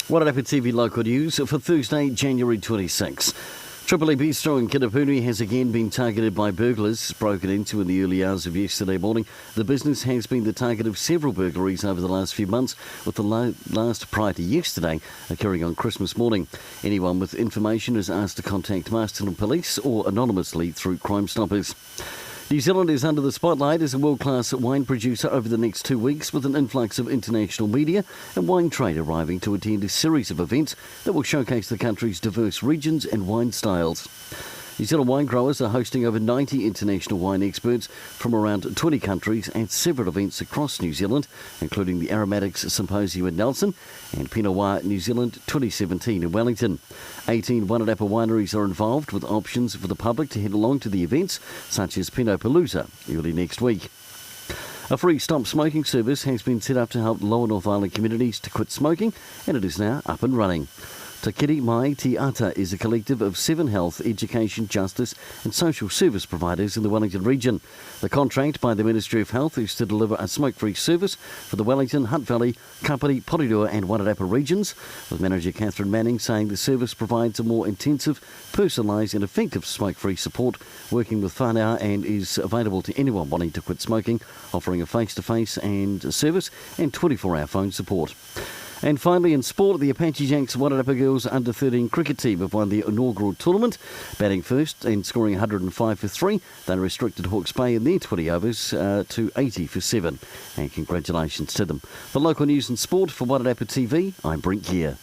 Wairarapa TV local news for Thursday, January 26. Triple A Bistro in Kinapuni has again been targeted by burglars broken into in the early hours of yesterday morning. The business has been the target of several burglaries over the last few months, with the last prior to yesterday occurring on Christmas morning. Anyone with information is asked to contact Masterton Police or anonymously through Crime Stoppers. New Zealand is under the spotlight as a world-class wine producer over the next 2 weeks, with an influx of international media and wine trade arriving to attend a series of events that will showcase the country's diverse regions and wine styles. New Zealand wine growers are hosting over 90 international wine experts from around 20 countries at several events across New Zealand, including the Aromatics Symposium in Nelson and Pinot Noir New Zealand 2017 in Wellington. 18 Wairarapa wineries are involved, with options for the public to head along to the events, such as Pinot Palooza, early next week. A free stop smoking service has been set up to help lower North Island communities to quit smoking, and it is now up and running. Te Kiri Mai Te Ata is a collective of 7 health, education, justice and social service providers in the Wellington region. The contract by the Ministry of Health is to deliver a smoke-free service for the Wellington, Hunt Valley, Kapiti, Porirua and Wairarapa regions, with manager Catherine Manning saying the service provides a more intensive, personalised and effective smoke-free support, working with whānau, and is available to anyone wanting to quit smoking, offering a face-to-face and service and 24-hour phone support. And finally, in sport, the Apache Jacks Wairarapa Girls Under-13 cricket team have won the inaugural tournament, batting first and scoring 105 for 3. They restricted Hawke's Bay in their 20 overs to 80 for 7. And congratulations to them. For local news and sport for Wairarapa TV, I'm Brent Gare.